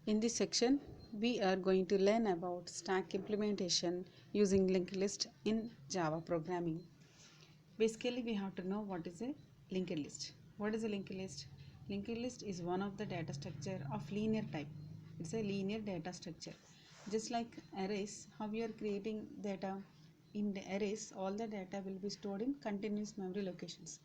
In this section, we are going to learn about stack implementation using linked list in Java programming. Basically, we have to know what is a linked list. What is a linked list? Linked list is one of the data structure of linear type. It's a linear data structure. Just like arrays, how we are creating data in the arrays, all the data will be stored in continuous memory locations.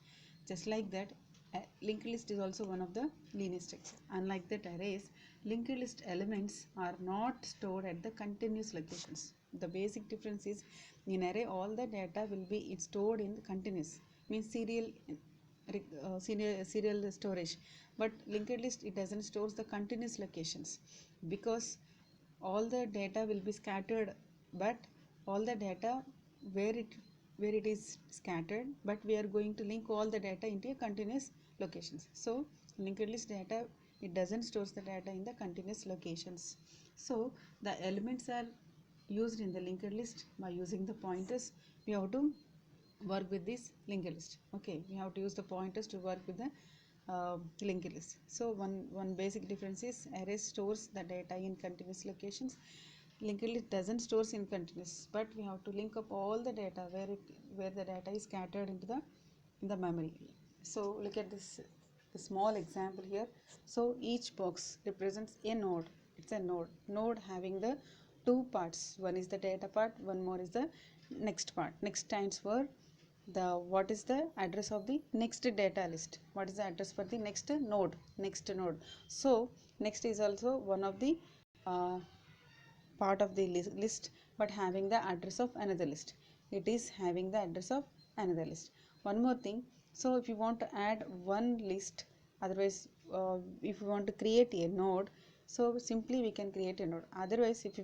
Just like that, a linked list is also one of the linear structure. Unlike that arrays, linked list elements are not stored at the continuous locations. The basic difference is in array all the data will be stored in the continuous, means serial storage, but linked list it doesn't store the continuous locations because all the data will be scattered, but all the data where it is scattered, but we are going to link all the data into a continuous locations. So linked list data it doesn't store the data in the continuous locations. So the elements are used in the linked list by using the pointers. We have to work with this linked list. Okay, we have to use the pointers to work with the linked list. So one basic difference is array stores the data in continuous locations. Linked list doesn't stores in continuous, but we have to link up all the data where the data is scattered into the memory. So look at this the small example here. So each box represents a node. It's a node having the two parts. One is the data part, one more is the next part. Next stands for the what is the address of the next data list, what is the address for the next node. So next is also one of the uh, part of the list, but having the address of another list. It is having the address of another list. One more thing, so if you want to add one list, otherwise if you want to create a node, so simply we can create a node. Otherwise if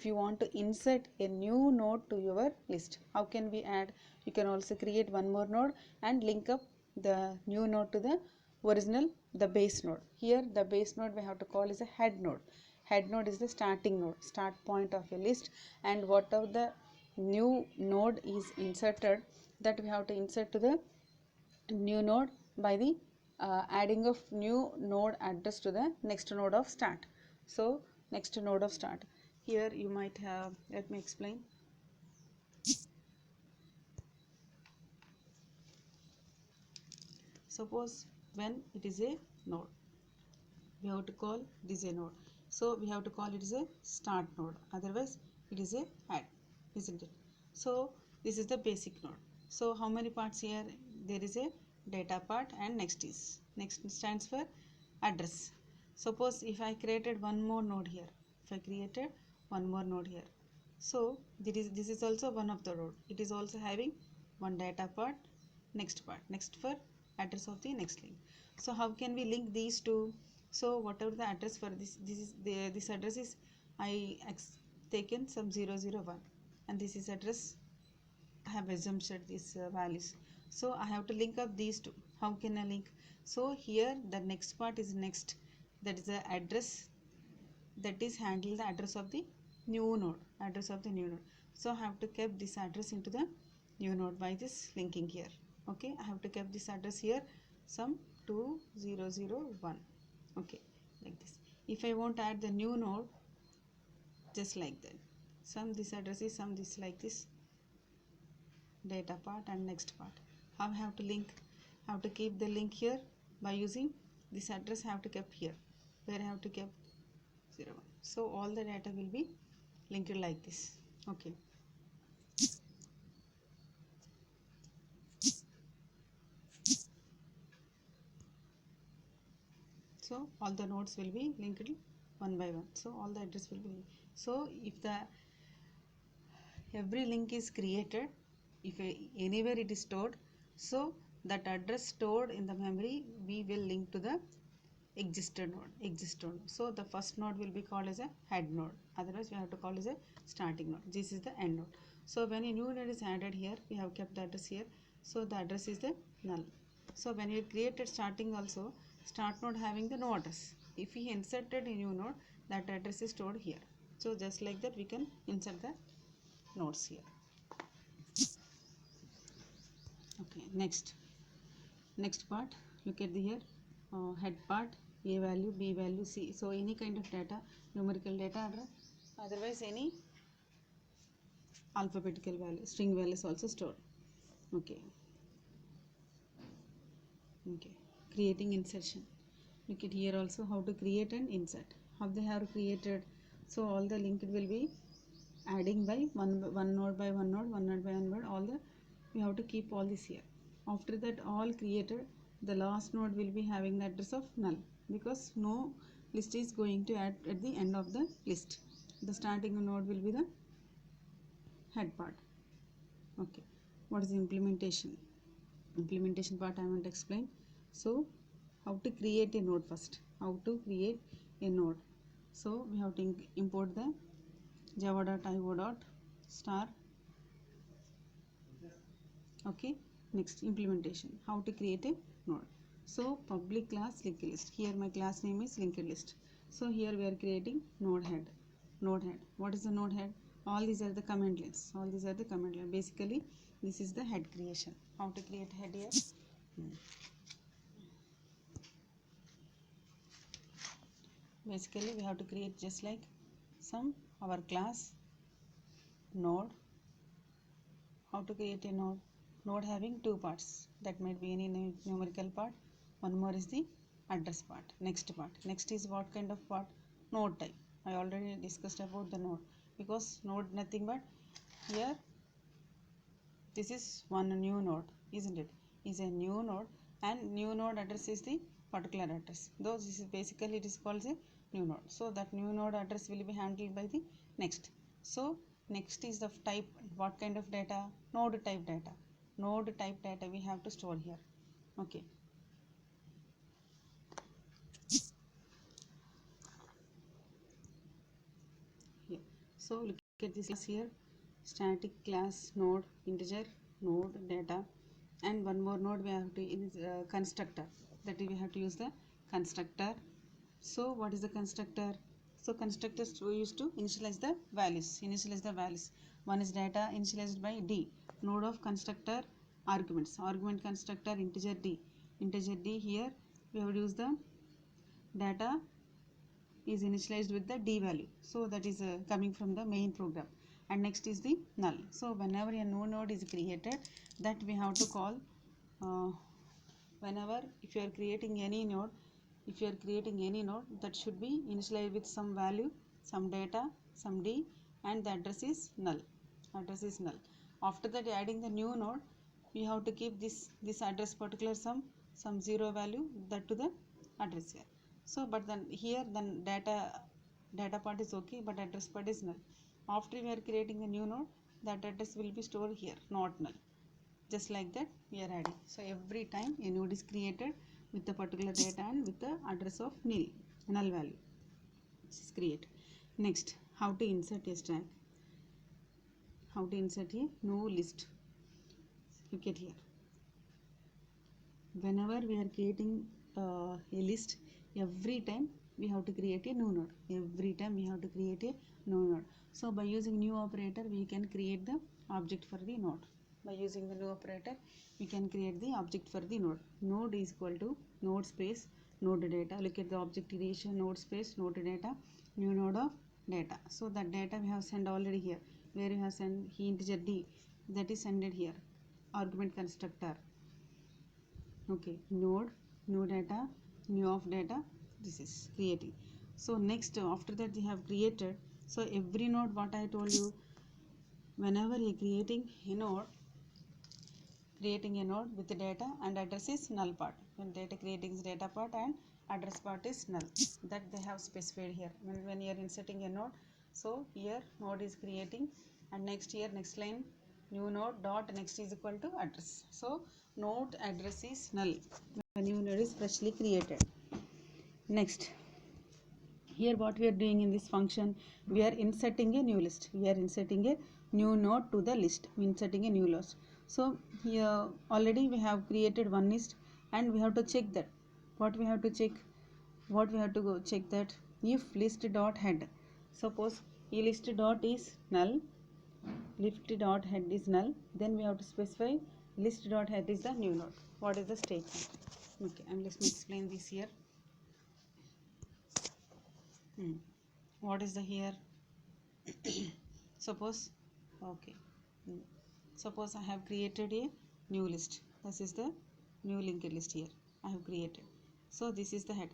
you want to insert a new node to your list, how can we add? You can also create one more node and link up the new node to the original the base node. Here the base node we have to call is a head node. Head node is the starting node, start point of a list, and whatever the new node is inserted, that we have to insert to the new node by the adding of new node address to the next node of start. So next node of start, here you might have, let me explain. Suppose when it is a node, we have to call this a node, so we have to call it as a start node, otherwise it is a add, isn't it? So this is the basic node. So how many parts here? There is a data part, and next stands for address. Suppose if I created one more node here, if I created one more node here, so this is also one of the node. It is also having one data part, next for address of the next link. So how can we link these two? So whatever the address for this address is, I taken some 001, and this is address I have assumed these values. So I have to link up these two. How can I link? So here the next part is next, that is the address that is handle the address of the new node. So I have to keep this address into the new node by this linking here. Okay, I have to keep this address here some 2001. Okay, like this. If I want to add the new node, just like that, some this address is some this like this data part and next part. How I have to link? I have to keep the link here by using this address. I have to keep here, where I have to keep 01. So all the data will be linked like this. Okay. So all the nodes will be linked one by one. So all the address will be linked. So if the every link is created, if anywhere it is stored, so that address stored in the memory we will link to the existed node. So the first node will be called as a head node, otherwise we have to call as a starting node. This is the end node. So when a new node is added here, we have kept the address here, so the address is the null. So when we created starting also, start node having the no address. If we inserted a new node, that address is stored here. So just like that we can insert the nodes here. Okay, next part, look at the here head part. A value, B value, C. So any kind of data, numerical data, or otherwise any alphabetical value, string values also stored. Okay. Okay. Creating insertion. Look at here also how to create and insert. How they have created. So all the linked will be adding by one node by one node, one node by one node. All the we have to keep all this here. After that, all created, the last node will be having the address of null because no list is going to add at the end of the list. The starting node will be the head part. Okay. What is the implementation? Implementation part I want to explain. So how to create a node first. How to create a node. So we have to import the java.io.star. Okay. Next, implementation. How to create a node. So public class linked list. Here my class name is linked list. So here we are creating node head. Node head. What is the node head? All these are the command lines. All these are the command lines. Basically, this is the head creation. How to create head here? Basically, we have to create just like some our class node. How to create a node? Node having two parts. That might be any numerical part. One more is the address part. Next part. Next is what kind of part? Node type. I already discussed about the node because node nothing but here this is one new node, isn't it? Is a new node and new node address is the particular address. Though this is basically it is called a new node. So that new node address will be handled by the next. So next is the type. What kind of data? Node type data. Node type data we have to store here. Okay. Here. So look at this class here. Static class node integer node data, and one more node we have to in constructor. That we have to use the constructor. So what is the constructor? So constructors we used to initialize the values. Initialize the values. One is data initialized by d. Node of constructor arguments. Argument constructor integer d. Integer d here we have to use the data is initialized with the d value. So that is coming from the main program. And next is the null. So whenever a new node is created, that we have to call whenever if you are creating any node, that should be initialized with some value, some data, some d, and the address is null. Address is null. After that, adding the new node, we have to keep this address particular some zero value that to the address here. So but then here then data part is okay, but address part is null. After we are creating a new node, that address will be stored here, not null. Just like that we are adding. So every time a node is created with the particular data and with the address of null value, this is created. Next, how to insert a stack. How to insert a no list. Look at here. Whenever we are creating a list, every time we have to create a new node. Every time we have to create a new node. So by using new operator, we can create the object for the node. By using the new operator, we can create the object for the node. Node is equal to node space node data. Look at the object creation, node space node data, new node of data. So that data we have sent already here. Where we have sent integer d, that is sent here. Argument constructor. Okay, node, new data, new of data. This is creating. So next, after that we have created. So every node, what I told you, whenever you are creating a node with the data and address is null part. When data creating is data part and address part is null. That they have specified here. When you are inserting a node, so here node is creating, and next line new node dot next is equal to address. So node address is null when new node is freshly created. Next, here what we are doing in this function, we are inserting a new list. We are inserting a new node to the list. We are inserting a new list. So here already we have created one list, and we have to check that. What we have to check? What we have to go check that if list dot head. Suppose list dot is null, list dot head is null, then we have to specify list dot head is the new node. What is the statement? Okay, and let me explain this here. what is the here? Suppose, okay, suppose I have created a new list. This is the new linked list here I have created. So this is the head.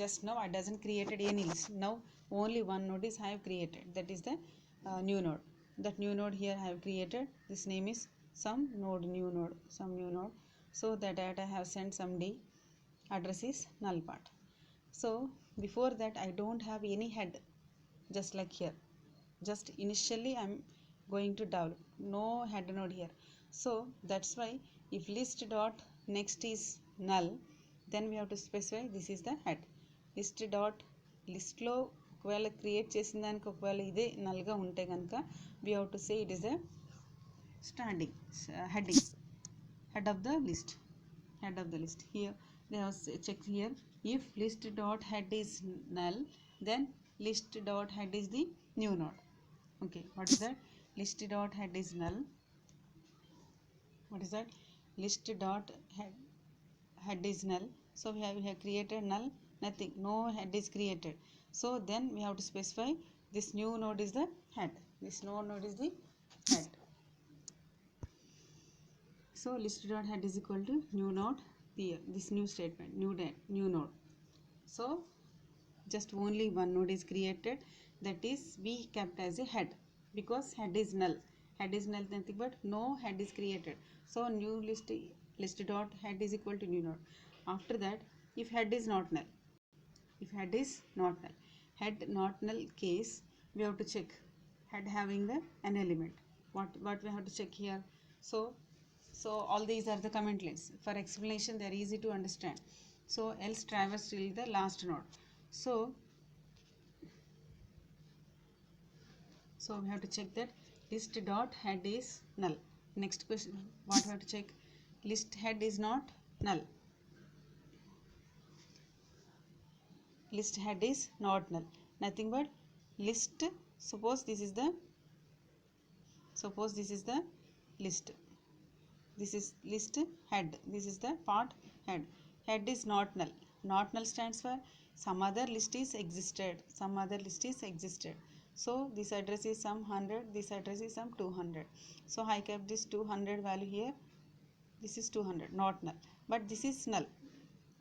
Just now I doesn't created any list. Now only one node is I have created, that is the new node. That new node here I have created, this name is some node, new node, some new node. So the data I have sent some d, address is null part. So before that I don't have any head, just like here. Just initially I'm going to develop, no head node here. So that's why if list dot next is null, then we have to specify this is the head. List dot లిస్ట్లో ఒకవేళ create చేసిన దానికి ఒకవేళ ఇదే నల్గా ఉంటే కనుక we have to say it is a standing heading, head of the list, head of the list. Here they have checked here, if list dot head is null, then list dot head is the new node. Okay, what is that? List dot head is null. What is that? List dot head is null. So we have created null, nothing, no head is created. So then we have to specify this new node is the head, this new node is the head. So list dot head is equal to new node here, this new statement, new node. So just only one node is created, that is we kept as a head, because head is null, nothing but no head is created. So new list dot head is equal to new node. After that, if head is not null, head not null case, we have to check head having an element. What we have to check here? So all these are the comment lines. For explanation they are easy to understand. So else traverse till the last node. So we have to check that list dot head is null. Next question, what we have to check? List head is not null. List head is not null, nothing but list. Suppose this is the list, this is list head, this is the part head. Head is not null. Not null stands for some other list is existed, so this address is some 100, this address is some 200. So I kept this 200 value here, this is 200, not null, but this is null.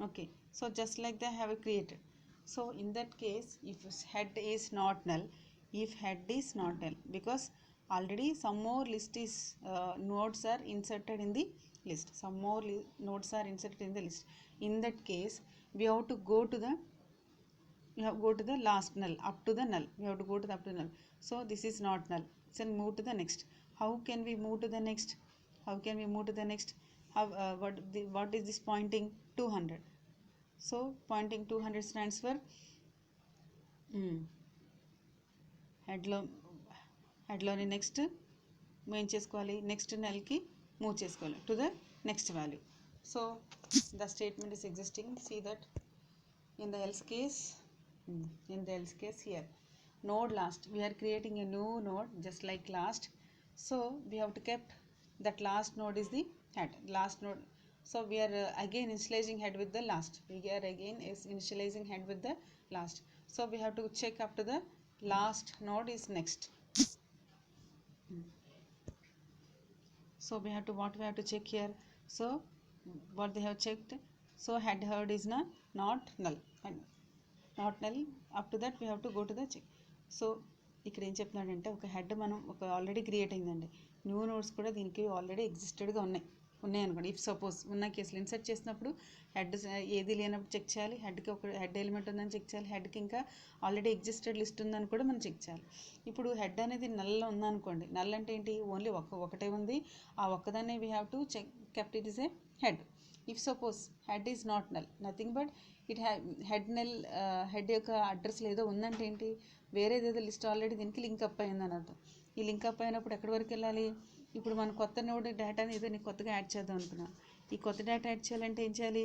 Okay, so just like that I have created. So in that case, if head is not null, because already some more list is nodes are inserted in the list, in that case we have to go to the last null, up to the null, so this is not null, so move to the next. How can we move to the next? How what is this pointing? 200. So pointing 200 stands for headలోని next ఏం చేసుకోవాలి, next Nelki move చేసుకోవాలి to the next value. So the statement is existing. See that in the else case, here node last, we are creating a new node just like last. So we have to kept that last node is the head, last node. So we are again initializing head with the last, so we have to check up to the last node is next. So we have to check here. So what they have checked, so head is not null, up to that we have to go to the check. So ఇక్కడ ఏం చెప్తున్నాడంటే, ఒక head మనం already create అయిందండి, new nodes కూడా దీనికి already ఎగ్జిస్టెడ్గా ఉన్నాయి అనుకోండి. ఇఫ్ సపోజ్ ఉన్న కేసులు ఇన్సర్ట్ చేసినప్పుడు హెడ్ ఏది లేనప్పుడు చెక్ చేయాలి, హెడ్కి ఒక హెడ్ ఎలిమెంట్ ఉందని చెక్ చేయాలి, హెడ్కి ఇంకా ఆల్రెడీ ఎగ్జిస్టెడ్ లిస్ట్ ఉందని కూడా మనం చెక్ చేయాలి. ఇప్పుడు హెడ్ అనేది నల్లో ఉందనుకోండి, నల్ అంటే ఏంటి, ఓన్లీ ఒకటే ఉంది, ఆ ఒక్కదాన్ని we have to check kept it is a head. If suppose head is not null, nothing but head యొక్క అడ్రస్ ఏదో ఉందంటే ఏంటి, వేరేదేదో లిస్ట్ ఆల్రెడీ దీనికి లింక్ అప్ అయిందని అర్థం. ఈ లింక్ అప్ అయినప్పుడు ఎక్కడి వరకు వెళ్ళాలి, ఇప్పుడు మనం కొత్త నోడ్ డేటాని ఏదో నీకు కొత్తగా యాడ్ చేద్దాం అనుకున్నాను. ఈ కొత్త డేటా యాడ్ చేయాలంటే ఏం చేయాలి,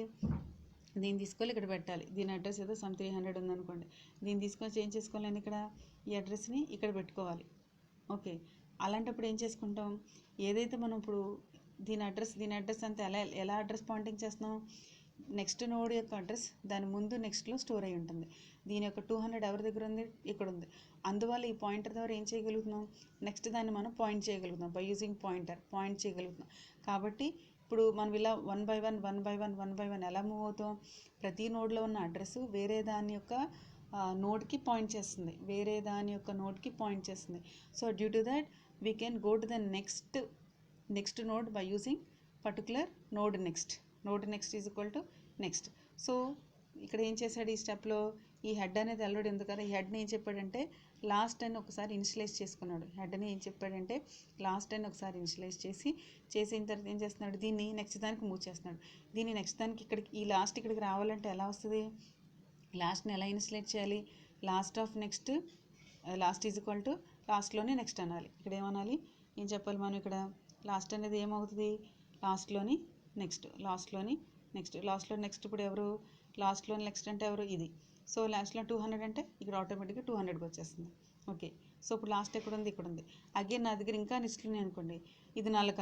దీన్ని తీసుకొని ఇక్కడ పెట్టాలి. దీని అడ్రస్ ఏదో సమ్ 300 ఉందనుకోండి, దీన్ని తీసుకొని చేంజ్ చేసుకోవాలని ఇక్కడ ఈ అడ్రస్ని ఇక్కడ పెట్టుకోవాలి. ఓకే, అలాంటప్పుడు ఏం చేసుకుంటాం, ఏదైతే మనం ఇప్పుడు దీని అడ్రస్ అంతా ఎలా అడ్రస్ పాయింటింగ్ చేస్తున్నాం, నెక్స్ట్ నోడ్ యొక్క అడ్రస్ దాని ముందు నెక్స్ట్లో స్టోర్ అయి ఉంటుంది. దీని యొక్క 200 ఎవరి దగ్గర ఉంది, ఇక్కడ ఉంది. అందువల్ల ఈ పాయింటర్ ద్వారా ఏం చేయగలుగుతున్నాం, నెక్స్ట్ దాన్ని మనం పాయింట్ చేయగలుగుతున్నాం. బై యూజింగ్ పాయింట్ చేయగలుగుతున్నాం. కాబట్టి ఇప్పుడు మనం ఇలా వన్ బై వన్ ఎలా మూవ్ అవుతాం, ప్రతి నోడ్లో ఉన్న అడ్రస్ వేరే దాని యొక్క నోడ్కి పాయింట్ చేస్తుంది, so due to that we can go to the next node by using particular node next is equal to next. So ఇక్కడ ఏం చేశాడు ఈ స్టెప్లో, ఈ హెడ్ అనేది ఆల్రెడీ ఉంది కదా, ఈ హెడ్ని ఏం చెప్పాడంటే లాస్ట్ అని ఒకసారి ఇనిషియలైజ్ చేసుకున్నాడు. ఇనిషియలైజ్ చేసిన తర్వాత ఏం చేస్తున్నాడు, దీన్ని నెక్స్ట్ దానికి మూవ్ చేస్తున్నాడు. దీన్ని నెక్స్ట్ దానికి ఇక్కడికి, ఈ లాస్ట్ ఇక్కడికి రావాలంటే ఎలా వస్తుంది, లాస్ట్ని ఎలా ఇనిషియలైజ్ చేయాలి, లాస్ట్ ఈజ్ ఈక్వల్ టు లాస్ట్లోనే నెక్స్ట్ అనాలి. ఇక్కడ ఏమనాలి, ఏం చెప్పాలి మనం, ఇక్కడ లాస్ట్ అనేది ఏమవుతుంది, లాస్ట్లోని నెక్స్ట్ ఇప్పుడు ఎవరు, లాస్ట్లో నెక్స్ట్ అంటే ఎవరు, ఇది. సో లాస్ట్లో 200 అంటే ఇక్కడ ఆటోమేటిక్గా 200కి వచ్చేస్తుంది. ఓకే, సో ఇప్పుడు లాస్ట్ ఎక్కడ ఉంది, ఇక్కడ ఉంది. అగైన్ నా దగ్గర ఇంకా లిస్టులు ఉన్నాయి అనుకోండి, ఇది నల్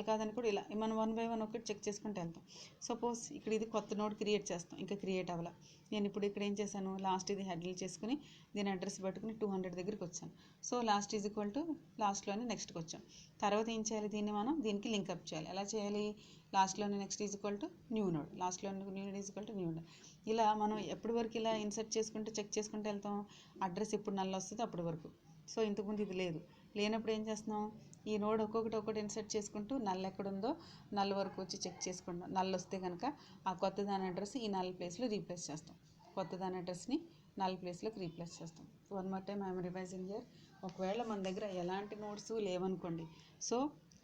కాదని కూడా ఇలా మనం 1 by 1 ఒకటి చెక్ చేసుకుంటూ వెళ్తాం. సపోజ్ ఇక్కడ ఇది కొత్త నోడ్ క్రియేట్ చేస్తాం, ఇంకా క్రియేట్ అవ్వాల. నేను ఇప్పుడు ఇక్కడ ఏం చేశాను, లాస్ట్ ఇది హ్యాండిల్ చేసుకుని దీని అడ్రస్ పెట్టుకుని 200 దగ్గరికి వచ్చాను. So last is equal to లాస్ట్లోనే నెక్స్ట్కి వచ్చాం. తర్వాత ఏం చేయాలి, దీన్ని మనం దీనికి లింక్అప్ చేయాలి. ఎలా చేయాలి, లాస్ట్లోనే next is equal to new node, ఇలా మనం ఎప్పటి వరకు ఇలా ఇన్సర్ట్ చేసుకుంటూ చెక్ చేసుకుంటూ వెళ్తాం, అడ్రస్ ఎప్పుడు నల్ వస్తుంది అప్పటి వరకు. సో ఇంతకుముందు ఇది లేనప్పుడు ఏం చేస్తున్నాం, ఈ నోడ్ ఒక్కొక్కటి ఇన్సర్ట్ చేసుకుంటూ నల్ ఎక్కడుందో నల్ వరకు వచ్చి చెక్ చేసుకుంటాం. నల్ వస్తే కనుక ఆ కొత్త దాని అడ్రస్ ఈ నల్ ప్లేస్లో రీప్లేస్ చేస్తాం, one more time I'm revising here. ఒకవేళ మన దగ్గర ఎలాంటి నోట్స్ లేవనుకోండి, సో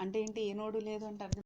అంటే ఏంటి, ఏ నోడు లేదు అంటే అర్థం